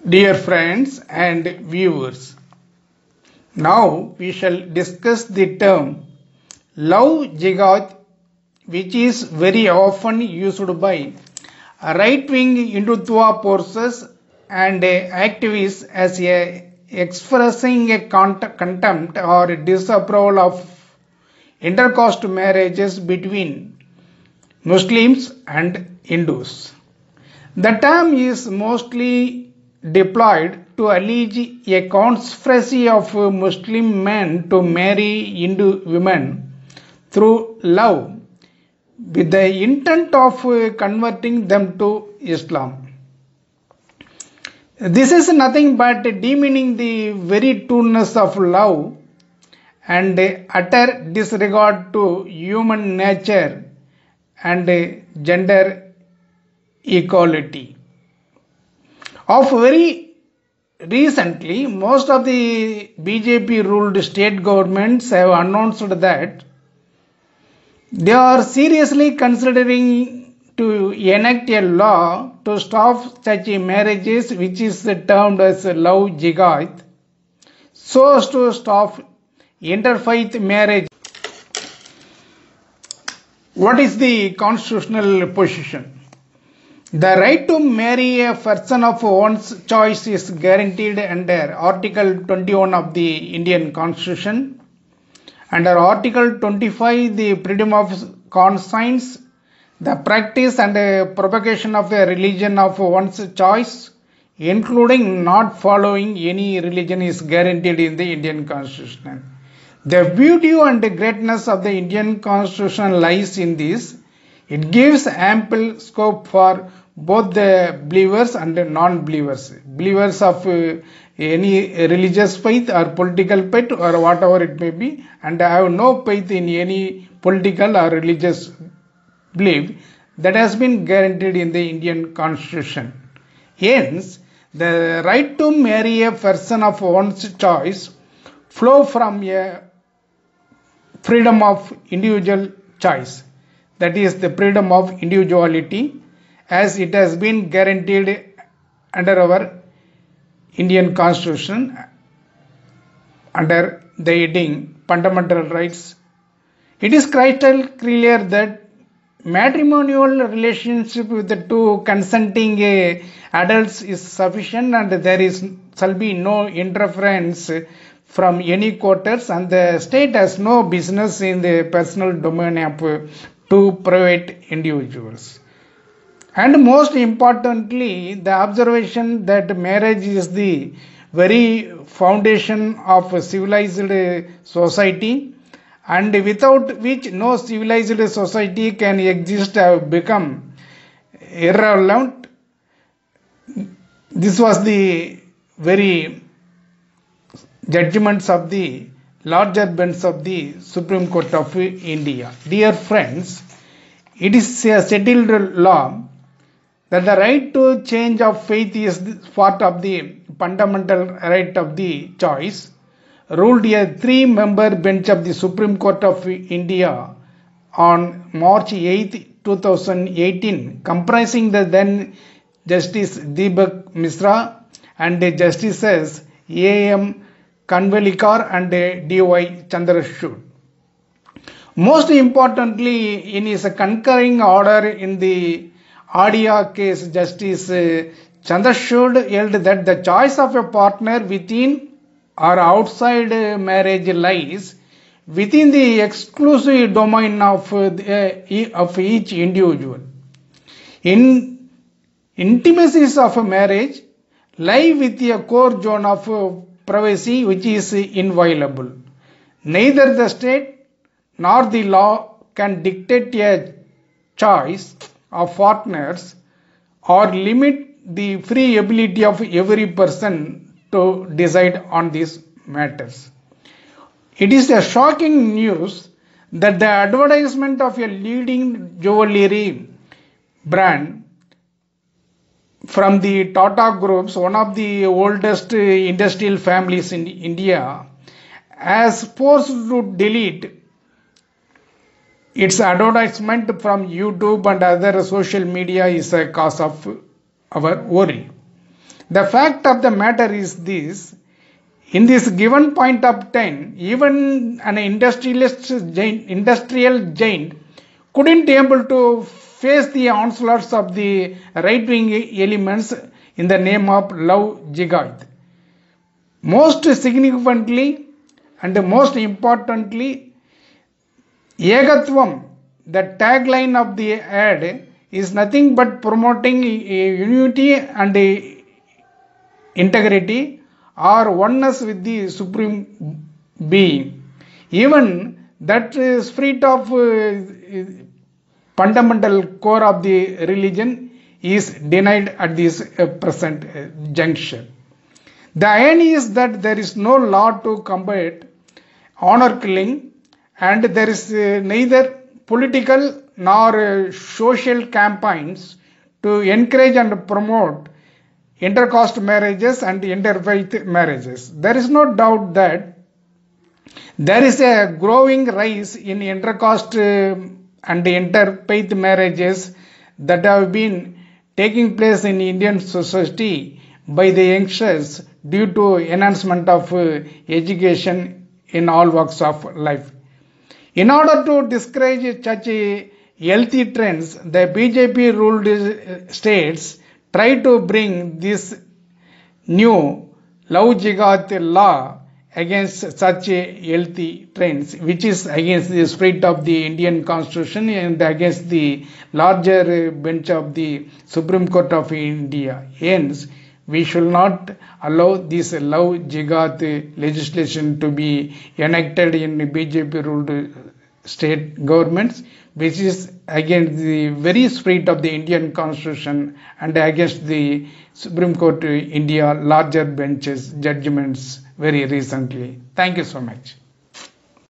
Dear friends and viewers, now we shall discuss the term love jihad, which is very often used by right-wing Hindutva forces and activists as a expressing a contempt or disapproval of intercaste marriages between Muslims and Hindus. The term is mostly deployed to allege a conspiracy of Muslim men to marry Hindu women through love with the intent of converting them to Islam. This is nothing but demeaning the very trueness of love and utter disregard to human nature and gender equality. Of very recently, most of the BJP ruled state governments have announced that they are seriously considering to enact a law to stop such marriages, which is termed as love jihad, so as to stop interfaith marriage. What is the constitutional position? The right to marry a person of one's choice is guaranteed under Article 21 of the Indian Constitution. Under Article 25, the freedom of conscience, the practice and propagation of a religion of one's choice, including not following any religion, is guaranteed in the Indian Constitution. The beauty and greatness of the Indian Constitution lies in this. It gives ample scope for both the believers and the non-believers, believers of any religious faith or political faith or whatever it may be, and I have no faith in any political or religious belief, that has been guaranteed in the Indian Constitution. Hence, the right to marry a person of one's choice flow from a freedom of individual choice. That is the freedom of individuality, as it has been guaranteed under our Indian Constitution under the heading Fundamental Rights. It is crystal clear that matrimonial relationship with the two consenting adults is sufficient, and there shall be no interference from any quarters, and the state has no business in the personal domain of two private individuals. And most importantly, the observation that marriage is the very foundation of a civilized society, and without which no civilized society can exist, have become irrelevant. This was the very judgments of the larger bench of the Supreme Court of India. Dear friends, it is a settled law that the right to change of faith is part of the fundamental right of the choice, ruled a 3-member bench of the Supreme Court of India on March 8, 2018, comprising the then Justice Deepak Misra and Justices A.M. Kanvalikar and D.Y. Chandrachud. Most importantly, in his concurring order in the Adia case, Justice Chandrachud held that the choice of a partner within or outside marriage lies within the exclusive domain of each individual. In intimacies of a marriage lie with a core zone of privacy which is inviolable. Neither the state nor the law can dictate a choice of partners or limit the free ability of every person to decide on these matters. It is a shocking news that the advertisement of a leading jewelry brand from the Tata Groups, one of the oldest industrial families in India, has forced to delete its advertisement from YouTube and other social media is a cause of our worry. The fact of the matter is this: in this given point of time, even an industrial giant couldn't able to face the onslaughts of the right-wing elements in the name of love jihad. Most significantly and most importantly, Egatvam, the tagline of the ad, is nothing but promoting unity and integrity or oneness with the Supreme Being. Even that spirit of fundamental core of the religion is denied at this present juncture. The irony is that there is no law to combat honor killing, and there is neither political nor social campaigns to encourage and promote intercaste marriages and interfaith marriages. There is no doubt that there is a growing rise in intercaste and interfaith marriages that have been taking place in Indian society by the youngsters due to enhancement of education in all walks of life. In order to discourage such healthy trends, the BJP ruled states try to bring this new love jihad law against such healthy trends, which is against the spirit of the Indian Constitution and against the larger bench of the Supreme Court of India. Hence, we should not allow this love jihad legislation to be enacted in BJP ruled state governments, which is against the very spirit of the Indian Constitution and against the Supreme Court India larger benches judgments very recently. Thank you so much.